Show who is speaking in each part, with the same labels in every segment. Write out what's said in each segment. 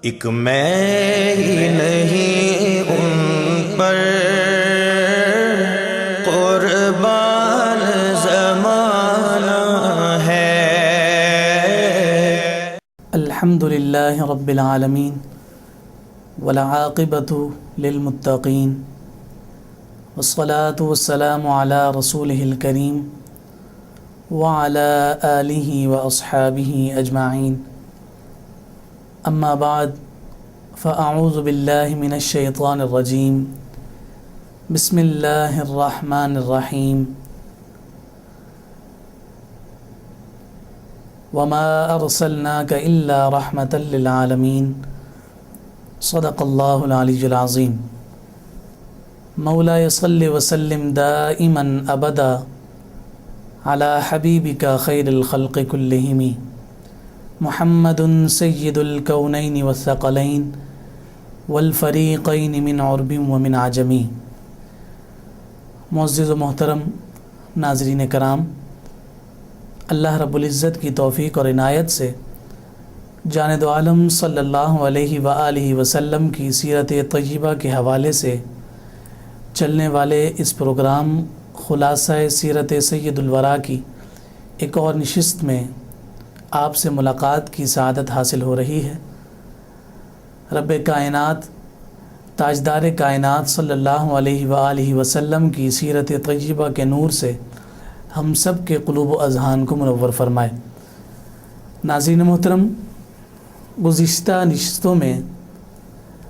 Speaker 1: ایک میں ہی نہیں ان پر قربان زمانہ ہے۔
Speaker 2: الحمدللہ رب العالمین والعاقبۃ للمتقین والصلاة والسلام علی رسولہ الکریم وعلی آلہ واصحابہ اجمعین، اما بعد فاعوذ باللہ من الشیطان الرجیم، بسم اللہ الرحمن الرحیم، وما ارسلناک الا رحمۃ للعالمین، صدق اللہ العلی العظیم۔ مولاي صل وسلم دائما ابدا علی حبیبک خیر الخلق کلہم، محمد سید الکونین والثقلین والفریقین من عرب ومن عجم۔ معزز و محترم ناظرین کرام، اللہ رب العزت کی توفیق اور عنایت سے جاند عالم صلی اللہ علیہ وآلہ وسلم کی سیرت طیبہ کے حوالے سے چلنے والے اس پروگرام خلاصہ سیرت سید الورا کی ایک اور نشست میں آپ سے ملاقات کی سعادت حاصل ہو رہی ہے۔ رب کائنات تاجدار کائنات صلی اللہ علیہ وآلہ وسلم کی سیرت طیبہ کے نور سے ہم سب کے قلوب و اذہان کو منور فرمائے۔ ناظرین محترم، گزشتہ نشستوں میں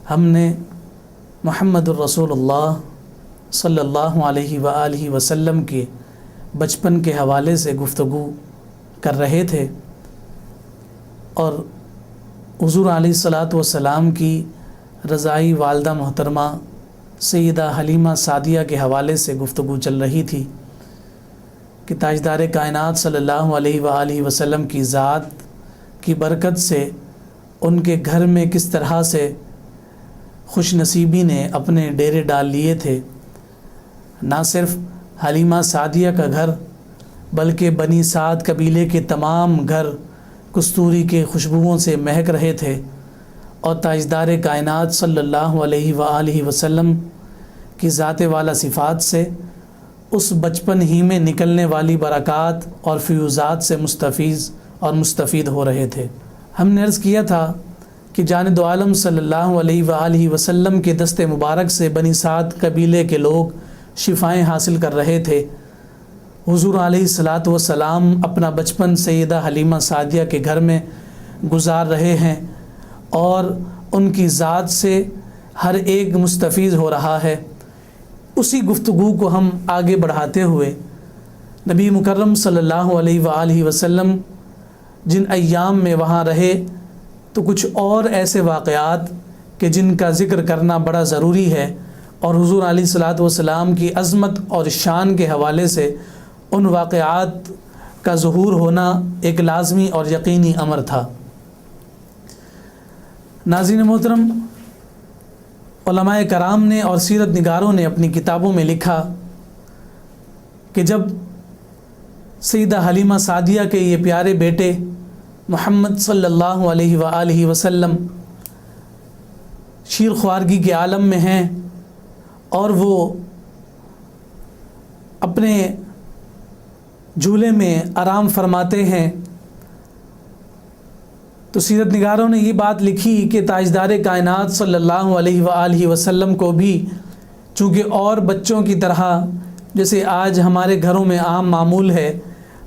Speaker 2: ہم نے محمد الرسول اللہ صلی اللہ علیہ وآلہ وسلم کے بچپن کے حوالے سے گفتگو کر رہے تھے، اور حضور علیہ الصلاۃ والسلام کی رضائی والدہ محترمہ سیدہ حلیمہ سعدیہ کے حوالے سے گفتگو چل رہی تھی کہ تاجدار کائنات صلی اللہ علیہ وآلہ وسلم کی ذات کی برکت سے ان کے گھر میں کس طرح سے خوش نصیبی نے اپنے ڈیرے ڈال لیے تھے۔ نہ صرف حلیمہ سعدیہ کا گھر بلکہ بنی سعد قبیلے کے تمام گھر کستوری کے خوشبوؤں سے مہک رہے تھے، اور تاجدار کائنات صلی اللہ علیہ وآلہ وسلم کی ذات والا صفات سے اس بچپن ہی میں نکلنے والی برکات اور فیوزات سے مستفیض اور مستفید ہو رہے تھے۔ ہم نے عرض کیا تھا کہ جاند عالم صلی اللہ علیہ وآلہ وسلم کے دست مبارک سے بنی سعد قبیلے کے لوگ شفائیں حاصل کر رہے تھے۔ حضور علیہ الصلاۃ والسلام اپنا بچپن سیدہ حلیمہ سعدیہ کے گھر میں گزار رہے ہیں، اور ان کی ذات سے ہر ایک مستفیض ہو رہا ہے۔ اسی گفتگو کو ہم آگے بڑھاتے ہوئے نبی مکرم صلی اللہ علیہ وآلہ وسلم جن ایام میں وہاں رہے، تو کچھ اور ایسے واقعات کہ جن کا ذکر کرنا بڑا ضروری ہے، اور حضور علیہ الصلاۃ والسلام کی عظمت اور شان کے حوالے سے ان واقعات کا ظہور ہونا ایک لازمی اور یقینی امر تھا۔ ناظرین محترم، علماء کرام نے اور سیرت نگاروں نے اپنی کتابوں میں لکھا کہ جب سیدہ حلیمہ سعدیہ کے یہ پیارے بیٹے محمد صلی اللہ علیہ وآلہ وسلم شیر خوارگی کے عالم میں ہیں، اور وہ اپنے جھولے میں آرام فرماتے ہیں، تو سیرت نگاروں نے یہ بات لکھی کہ تاجدار کائنات صلی اللہ علیہ وآلہ وسلم کو بھی چونکہ اور بچوں کی طرح جیسے آج ہمارے گھروں میں عام معمول ہے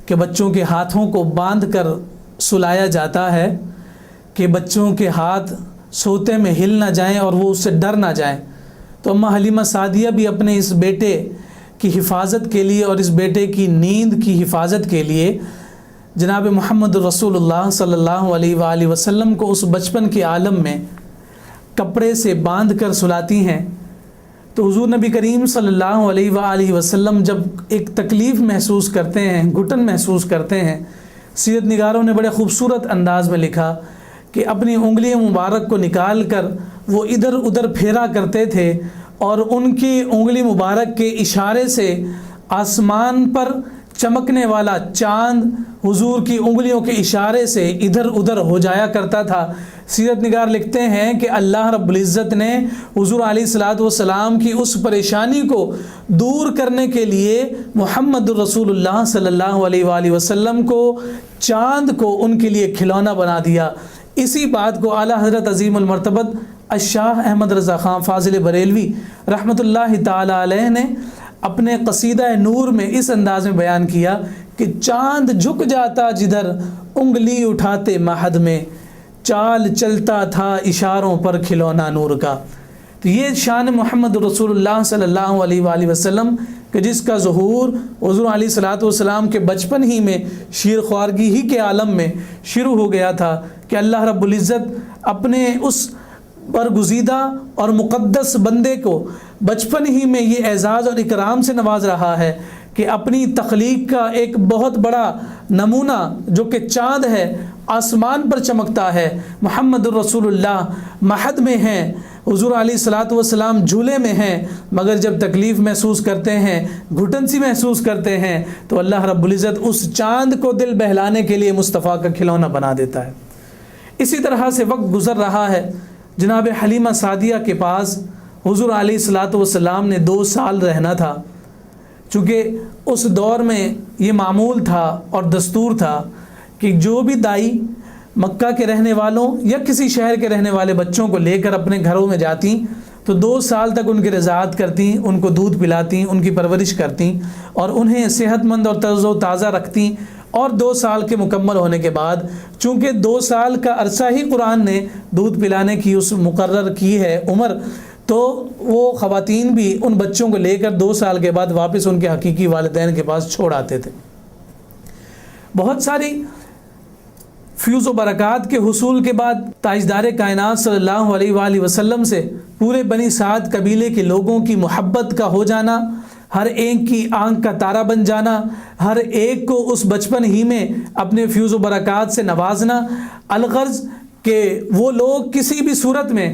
Speaker 2: کہ بچوں کے ہاتھوں کو باندھ کر سلایا جاتا ہے کہ بچوں کے ہاتھ سوتے میں ہل نہ جائیں اور وہ اس سے ڈر نہ جائیں، تو اماں حلیمہ سعدیہ بھی اپنے اس بیٹے کی حفاظت کے لیے اور اس بیٹے کی نیند کی حفاظت کے لیے جناب محمد رسول اللہ صلی اللہ علیہ وآلہ وسلم کو اس بچپن کے عالم میں کپڑے سے باندھ کر سلاتی ہیں۔ تو حضور نبی کریم صلی اللہ علیہ وآلہ وسلم جب ایک تکلیف محسوس کرتے ہیں، گھٹن محسوس کرتے ہیں، سیرت نگاروں نے بڑے خوبصورت انداز میں لکھا کہ اپنی انگلی مبارک کو نکال کر وہ ادھر ادھر پھیرا کرتے تھے، اور ان کی انگلی مبارک کے اشارے سے آسمان پر چمکنے والا چاند حضور کی انگلیوں کے اشارے سے ادھر ادھر ہو جایا کرتا تھا۔ سیرت نگار لکھتے ہیں کہ اللہ رب العزت نے حضور علیہ الصلاۃ والسلام کی اس پریشانی کو دور کرنے کے لیے محمد الرسول اللہ صلی اللہ علیہ وآلہ وسلم کو چاند کو ان کے لیے کھلونا بنا دیا۔ اسی بات کو اعلیٰ حضرت عظیم المرتبت الشاہ احمد رضا خان فاضل بریلوی رحمۃ اللہ تعالی علیہ نے اپنے قصیدہ نور میں اس انداز میں بیان کیا کہ چاند جھک جاتا جدھر انگلی اٹھاتے مہد میں، چال چلتا تھا اشاروں پر کھلونا نور کا۔ تو یہ شان محمد رسول اللہ صلی اللہ علیہ وآلہ وسلم کہ جس کا ظہور حضور علیہ الصلاۃ والسلام کے بچپن ہی میں شیر خوارگی ہی کے عالم میں شروع ہو گیا تھا کہ اللہ رب العزت اپنے اس برگزیدہ اور مقدس بندے کو بچپن ہی میں یہ اعزاز اور اکرام سے نواز رہا ہے کہ اپنی تخلیق کا ایک بہت بڑا نمونہ جو کہ چاند ہے، آسمان پر چمکتا ہے، محمد الرسول اللہ مہد میں ہیں، حضور علیہ الصلاۃ والسلام جھولے میں ہیں، مگر جب تکلیف محسوس کرتے ہیں، گھٹن سی محسوس کرتے ہیں تو اللہ رب العزت اس چاند کو دل بہلانے کے لیے مصطفیٰ کا کھلونا بنا دیتا ہے۔ اسی طرح سے وقت گزر رہا ہے، جناب حلیمہ سعدیہ کے پاس حضور علیہ الصلاۃ والسلام نے 2 سال رہنا تھا، چونکہ اس دور میں یہ معمول تھا اور دستور تھا کہ جو بھی دائی مکہ کے رہنے والوں یا کسی شہر کے رہنے والے بچوں کو لے کر اپنے گھروں میں جاتیں تو 2 سال تک ان کی رضاعت کرتیں، ان کو دودھ پلاتیں، ان کی پرورش کرتیں اور انہیں صحت مند اور تر و تازہ رکھتیں، اور 2 سال کے مکمل ہونے کے بعد چونکہ 2 سال کا عرصہ ہی قرآن نے دودھ پلانے کی اس مقرر کی ہے عمر، تو وہ خواتین بھی ان بچوں کو لے کر 2 سال کے بعد واپس ان کے حقیقی والدین کے پاس چھوڑ آتے تھے۔ بہت ساری فیوز و برکات کے حصول کے بعد تاجدار کائنات صلی اللہ علیہ وآلہ وسلم سے پورے بنی سعد قبیلے کے لوگوں کی محبت کا ہو جانا، ہر ایک کی آنکھ کا تارا بن جانا، ہر ایک کو اس بچپن ہی میں اپنے فیوز و برکات سے نوازنا، الغرض کہ وہ لوگ کسی بھی صورت میں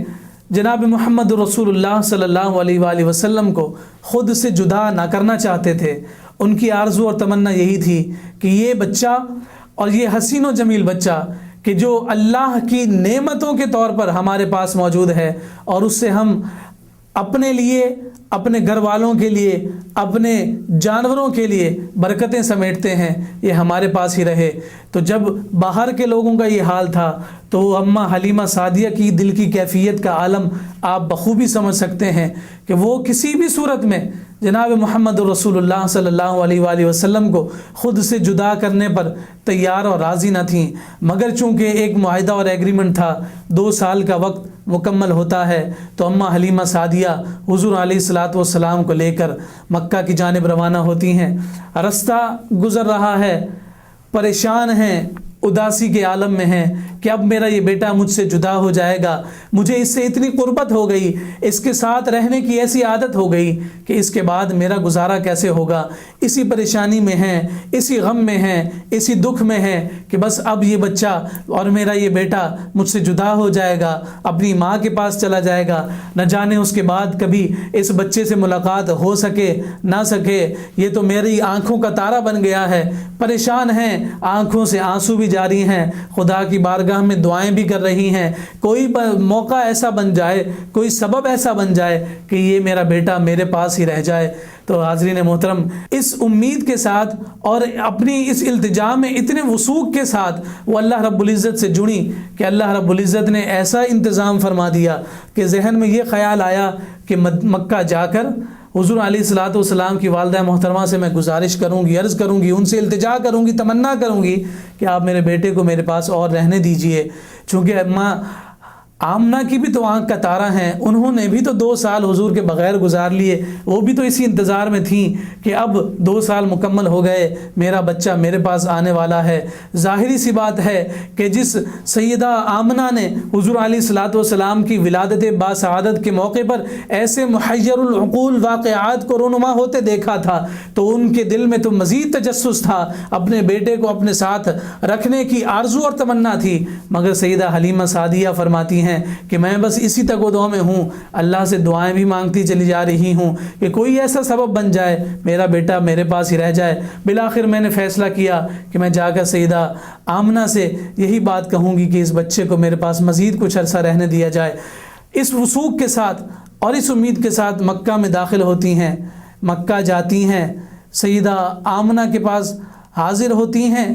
Speaker 2: جناب محمد رسول اللہ صلی اللہ علیہ وآلہ وسلم کو خود سے جدا نہ کرنا چاہتے تھے۔ ان کی آرزو اور تمنا یہی تھی کہ یہ بچہ اور یہ حسین و جمیل بچہ کہ جو اللہ کی نعمتوں کے طور پر ہمارے پاس موجود ہے اور اس سے ہم اپنے لیے، اپنے گھر والوں کے لیے، اپنے جانوروں کے لیے برکتیں سمیٹتے ہیں، یہ ہمارے پاس ہی رہے۔ تو جب باہر کے لوگوں کا یہ حال تھا تو اماں حلیمہ سعدیہ کی دل کی کیفیت کا عالم آپ بخوبی سمجھ سکتے ہیں کہ وہ کسی بھی صورت میں جناب محمد رسول اللہ صلی اللہ علیہ وآلہ وسلم کو خود سے جدا کرنے پر تیار اور راضی نہ تھیں، مگر چونکہ ایک معاہدہ اور ایگریمنٹ تھا، 2 سال کا وقت مکمل ہوتا ہے تو اماں حلیمہ سعدیہ حضور علیہ الصلاۃ والسلام کو لے کر مکہ کی جانب روانہ ہوتی ہیں۔ رستہ گزر رہا ہے، پریشان ہیں، اداسی کے عالم میں ہیں کہ اب میرا یہ بیٹا مجھ سے جدا ہو جائے گا، مجھے اس سے اتنی قربت ہو گئی، اس کے ساتھ رہنے کی ایسی عادت ہو گئی کہ اس کے بعد میرا گزارا کیسے ہوگا۔ اسی پریشانی میں ہیں، اسی غم میں ہیں، اسی دکھ میں ہیں کہ بس اب یہ بچہ اور میرا یہ بیٹا مجھ سے جدا ہو جائے گا، اپنی ماں کے پاس چلا جائے گا، نہ جانے اس کے بعد کبھی اس بچے سے ملاقات ہو سکے نہ سکے، یہ تو میری آنکھوں کا تارا بن گیا ہے۔ پریشان ہیں، آنکھوں سے آنسو بھی جاری ہیں، خدا کی بارگاہ میں دعائیں بھی کر رہی ہیں، کوئی موقع ایسا بن جائے، کوئی سبب ایسا بن جائے کہ یہ میرا بیٹا میرے پاس ہی رہ جائے۔ تو حاضرین محترم، اس امید کے ساتھ اور اپنی اس التجا میں اتنے وثوق کے ساتھ وہ اللہ رب العزت سے جڑی کہ اللہ رب العزت نے ایسا انتظام فرما دیا کہ ذہن میں یہ خیال آیا کہ مکہ جا کر حضور علیہ الصلاۃ والسلام کی والدہ محترمہ سے میں گزارش کروں گی، عرض کروں گی، ان سے التجا کروں گی، تمنا کروں گی کہ آپ میرے بیٹے کو میرے پاس اور رہنے دیجئے، چونکہ ماں آمنہ کی بھی تو آنکھ کا تارا ہیں، انہوں نے بھی تو 2 سال حضور کے بغیر گزار لیے، وہ بھی تو اسی انتظار میں تھیں کہ اب 2 سال مکمل ہو گئے، میرا بچہ میرے پاس آنے والا ہے۔ ظاہری سی بات ہے کہ جس سیدہ آمنہ نے حضور علیہ الصلاۃ والسلام کی ولادت باسعادت کے موقع پر ایسے محیر العقول واقعات کو رونما ہوتے دیکھا تھا تو ان کے دل میں تو مزید تجسس تھا، اپنے بیٹے کو اپنے ساتھ رکھنے کی آرزو اور تمنا تھی، مگر سیدہ حلیمہ سعدیہ فرماتی ہیں ہیں کہ میں بس اسی تگودوں میں ہوں، اللہ سے دعائیں بھی مانگتی چلی جا رہی ہوں کہ کوئی ایسا سبب بن جائے میرا بیٹا میرے پاس ہی رہ جائے۔ بالآخر میں نے فیصلہ کیا کہ میں جا کر سیدہ آمنہ سے یہی بات کہوں گی کہ اس بچے کو میرے پاس مزید کچھ عرصہ رہنے دیا جائے۔ اس وثوق کے ساتھ اور اس امید کے ساتھ مکہ میں داخل ہوتی ہیں، مکہ جاتی ہیں، سیدہ آمنہ کے پاس حاضر ہوتی ہیں۔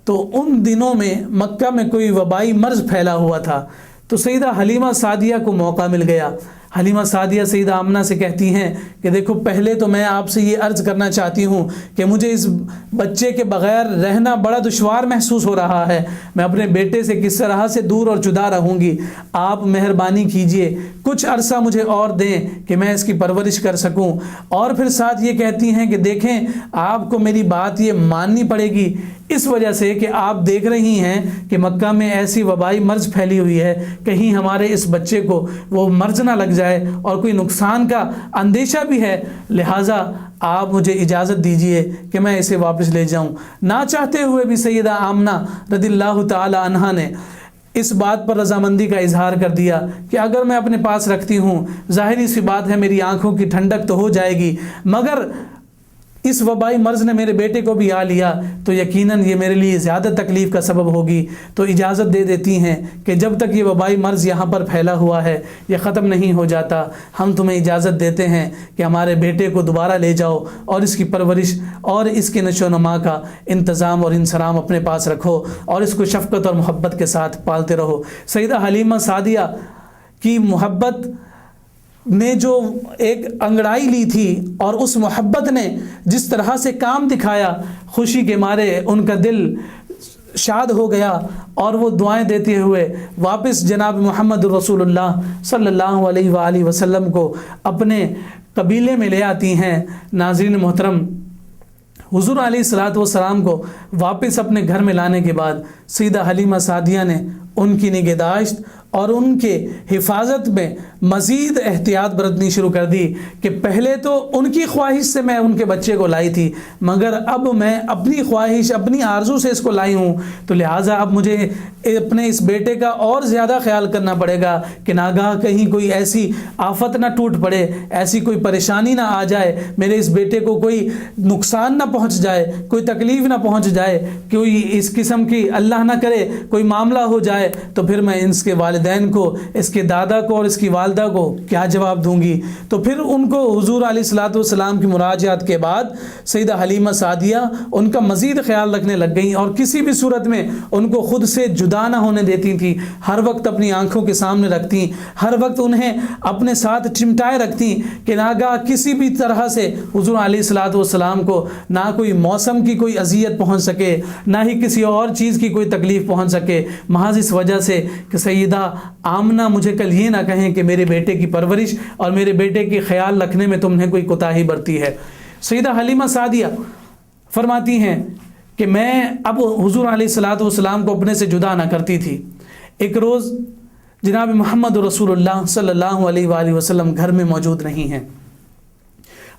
Speaker 2: تو ان دنوں میں مکہ میں کوئی وبائی مرض پھیلا ہوا تھا، تو سیدہ حلیمہ سعدیہ کو موقع مل گیا۔ حلیمہ سعدیہ سیدہ آمنہ سے کہتی ہیں کہ دیکھو پہلے تو میں آپ سے یہ عرض کرنا چاہتی ہوں کہ مجھے اس بچے کے بغیر رہنا بڑا دشوار محسوس ہو رہا ہے، میں اپنے بیٹے سے کس طرح سے دور اور جدا رہوں گی، آپ مہربانی کیجئے کچھ عرصہ مجھے اور دیں کہ میں اس کی پرورش کر سکوں۔ اور پھر ساتھ یہ کہتی ہیں کہ دیکھیں آپ کو میری بات یہ ماننی پڑے گی، اس وجہ سے کہ آپ دیکھ رہی ہیں کہ مکہ میں ایسی وبائی مرض پھیلی ہوئی ہے، کہیں ہمارے اس بچے کو وہ مرض نہ لگ جائے اور کوئی نقصان کا اندیشہ بھی ہے، لہٰذا آپ مجھے اجازت دیجئے کہ میں اسے واپس لے جاؤں۔ نہ چاہتے ہوئے بھی سیدہ آمنہ رضی اللہ تعالی عنہا نے اس بات پر رضامندی کا اظہار کر دیا کہ اگر میں اپنے پاس رکھتی ہوں ظاہری سی بات ہے میری آنکھوں کی ٹھنڈک تو ہو جائے گی، مگر اس وبائی مرض نے میرے بیٹے کو بھی آ لیا تو یقیناً یہ میرے لیے زیادہ تکلیف کا سبب ہوگی، تو اجازت دے دیتی ہیں کہ جب تک یہ وبائی مرض یہاں پر پھیلا ہوا ہے یہ ختم نہیں ہو جاتا، ہم تمہیں اجازت دیتے ہیں کہ ہمارے بیٹے کو دوبارہ لے جاؤ اور اس کی پرورش اور اس کے نشو و نما کا انتظام اور انصرام اپنے پاس رکھو اور اس کو شفقت اور محبت کے ساتھ پالتے رہو۔ سیدہ حلیمہ سعدیہ کی محبت نے جو ایک انگڑائی لی تھی اور اس محبت نے جس طرح سے کام دکھایا، خوشی کے مارے ان کا دل شاد ہو گیا اور وہ دعائیں دیتے ہوئے واپس جناب محمد رسول اللہ صلی اللہ علیہ وآلہ وسلم کو اپنے قبیلے میں لے آتی ہیں۔ ناظرین محترم، حضور علیہ الصلوۃ والسلام کو واپس اپنے گھر میں لانے کے بعد سیدہ حلیمہ سعدیہ نے ان کی نگہداشت اور ان کے حفاظت میں مزید احتیاط برتنی شروع کر دی کہ پہلے تو ان کی خواہش سے میں ان کے بچے کو لائی تھی، مگر اب میں اپنی خواہش اپنی آرزو سے اس کو لائی ہوں، تو لہٰذا اب مجھے اپنے اس بیٹے کا اور زیادہ خیال کرنا پڑے گا کہ ناگاہ کہیں کوئی ایسی آفت نہ ٹوٹ پڑے، ایسی کوئی پریشانی نہ آ جائے، میرے اس بیٹے کو کوئی نقصان نہ پہنچ جائے، کوئی تکلیف نہ پہنچ جائے، کوئی اس قسم کی اللہ نہ کرے کوئی معاملہ ہو جائے تو پھر میں اس کے والدین کو، اس کے دادا کو اور اس کی والدہ کو کیا جواب دوں گی۔ تو پھر ان کو حضور علیہ الصلوۃ والسلام کی مراجعات کے بعد سیدہ حلیمہ سعدیہ ان کا مزید خیال رکھنے لگ گئیں اور کسی بھی صورت میں ان کو خود سے جدا نہ ہونے دیتی تھیں، ہر وقت اپنی آنکھوں کے سامنے رکھتی، ہر وقت انہیں اپنے ساتھ چمٹائے رکھتی کہ ناگاہ کسی بھی طرح سے حضور علیہ الصلوۃ والسلام کو نہ کوئی موسم کی کوئی اذیت پہنچ سکے، نہ ہی کسی اور چیز کی کوئی تکلیف پہنچ سکے، محض اس وجہ سے کہ سیدہ آمنہ مجھے کل یہ نہ کہیں کہ میرے بیٹے کی پرورش اور میرے بیٹے کی خیال رکھنے میں تم نے کوئی کوتاہی برتی ہے۔ سیدہ حلیمہ سعدیہ فرماتی ہیں کہ میں اب حضور علیہ الصلوۃ والسلام کو اپنے سے جدا نہ کرتی تھی۔ ایک روز جناب محمد رسول اللہ صلی اللہ علیہ وآلہ وسلم گھر میں موجود نہیں ہیں۔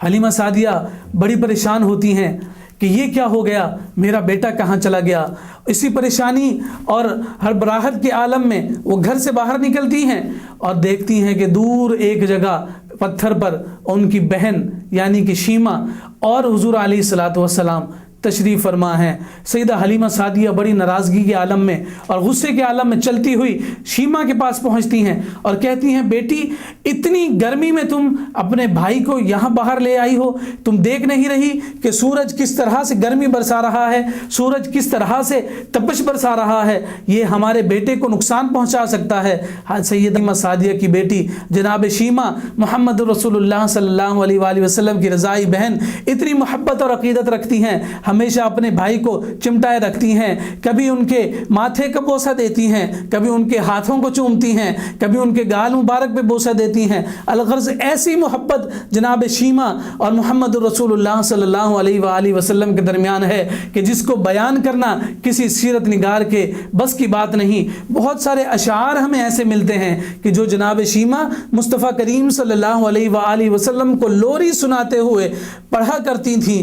Speaker 2: حلیمہ سعدیہ بڑی پریشان ہوتی ہیں کہ یہ کیا ہو گیا، میرا بیٹا کہاں چلا گیا۔ اسی پریشانی اور ہڑبڑاہٹ کے عالم میں وہ گھر سے باہر نکلتی ہیں اور دیکھتی ہیں کہ دور ایک جگہ پتھر پر ان کی بہن یعنی کہ شیمہ اور حضور علیہ الصلوۃ والسلام تشریف فرما ہیں۔ سیدہ حلیمہ سعدیہ بڑی ناراضگی کے عالم میں اور غصے کے عالم میں چلتی ہوئی شیمہ کے پاس پہنچتی ہیں اور کہتی ہیں بیٹی اتنی گرمی میں تم اپنے بھائی کو یہاں باہر لے آئی ہو، تم دیکھ نہیں رہی کہ سورج کس طرح سے گرمی برسا رہا ہے، سورج کس طرح سے تپش برسا رہا ہے، یہ ہمارے بیٹے کو نقصان پہنچا سکتا ہے۔ سیدہ حلیمہ سعدیہ کی بیٹی جناب شیمہ محمد رسول اللہ صلی اللہ علیہ وآلہ وسلم کی رضائی بہن اتنی محبت اور عقیدت رکھتی ہیں، ہمیشہ اپنے بھائی کو چمٹائے رکھتی ہیں، کبھی ان کے ماتھے کا بوسہ دیتی ہیں، کبھی ان کے ہاتھوں کو چومتی ہیں، کبھی ان کے گال مبارک پہ بوسہ دیتی ہیں۔ الغرض ایسی محبت جناب شیمہ اور محمد رسول اللہ صلی اللہ علیہ وآلہ وسلم کے درمیان ہے کہ جس کو بیان کرنا کسی سیرت نگار کے بس کی بات نہیں۔ بہت سارے اشعار ہمیں ایسے ملتے ہیں کہ جو جناب شیمہ مصطفیٰ کریم صلی اللہ علیہ وآلہ وسلم کو لوری سناتے ہوئے پڑھا کرتی تھیں،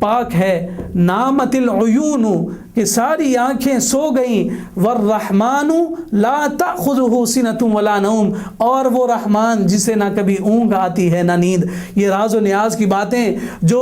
Speaker 2: پاک ہے، نامت العیون کہ ساری آنکھیں سو گئیں، والرحمن لا تأخذہ سنۃ ولا نوم، اور وہ رحمان جسے نہ کبھی اونگ آتی ہے نہ نیند۔ یہ راز و نیاز کی باتیں جو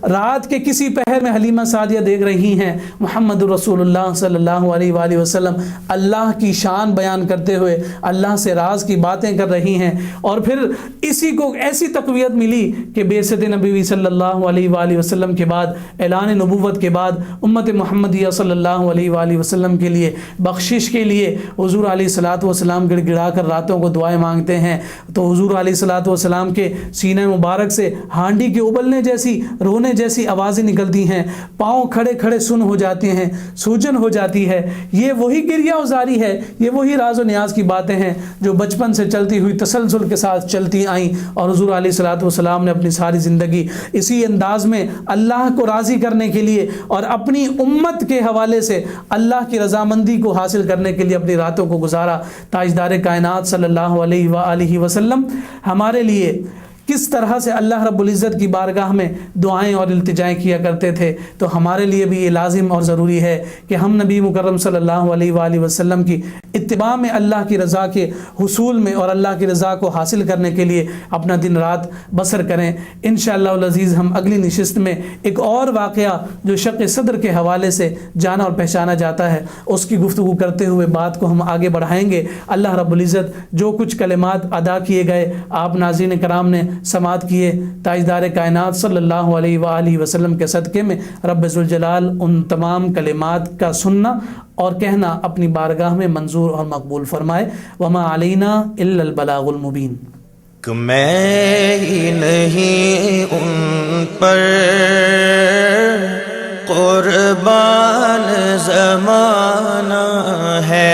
Speaker 2: رات کے کسی پہر میں حلیمہ سعدیہ دیکھ رہی ہیں، محمد رسول اللہ صلی اللہ علیہ وآلہ وسلم اللہ کی شان بیان کرتے ہوئے اللہ سے راز کی باتیں کر رہی ہیں، اور پھر اسی کو ایسی تقویت ملی کہ بعثت نبی صلی اللہ علیہ وآلہ وسلم کے بعد، اعلان نبوت کے بعد، امت محمدیہ صلی اللہ علیہ وآلہ وسلم کے لیے بخشش کے لیے حضور علیہ الصلوۃ والسلام گڑ گڑا کر راتوں کو دعائیں مانگتے ہیں، تو حضور علیہ الصلوۃ والسلام کے سینہ مبارک سے ہانڈی کے ابلنے جیسی، رونے جیسی آوازیں نکلتی ہیں، پاؤں کھڑے کھڑے سن ہو جاتے ہیں، سوجن ہو جاتی ہے۔ یہ وہی گریہ ازاری ہے، یہ وہی راز و نیاز کی باتیں ہیں جو بچپن سے چلتی ہوئی تسلسل کے ساتھ چلتی آئیں، اور حضور علیہ الصلوۃ والسلام نے اپنی ساری زندگی اسی انداز میں اللہ کو راضی کرنے کے لیے اور اپنی امت کے حوالے سے اللہ کی رضامندی کو حاصل کرنے کے لیے اپنی راتوں کو گزارا۔ تاجدار کائنات صلی اللہ علیہ وآلہ وسلم ہمارے لیے کس طرح سے اللہ رب العزت کی بارگاہ میں دعائیں اور التجائیں کیا کرتے تھے، تو ہمارے لیے بھی یہ لازم اور ضروری ہے کہ ہم نبی مکرم صلی اللہ علیہ وآلہ وسلم کی اتباع میں، اللہ کی رضا کے حصول میں اور اللہ کی رضا کو حاصل کرنے کے لیے اپنا دن رات بسر کریں۔ انشاءاللہ العزیز ہم اگلی نشست میں ایک اور واقعہ جو شق صدر کے حوالے سے جانا اور پہچانا جاتا ہے، اس کی گفتگو کرتے ہوئے بات کو ہم آگے بڑھائیں گے۔ اللہ رب العزت جو کچھ کلمات ادا کیے گئے، آپ ناظرین کرام نے سماعت کیے، تاجدار کائنات صلی اللہ علیہ وآلہ وسلم کے صدقے میں رب ذوالجلال ان تمام کلمات کا سننا اور کہنا اپنی بارگاہ میں منظور اور مقبول فرمائے۔ وما علینا الا البلاغ المبین۔
Speaker 1: کہ میں ہی نہیں ان پر قربان زمانہ ہے،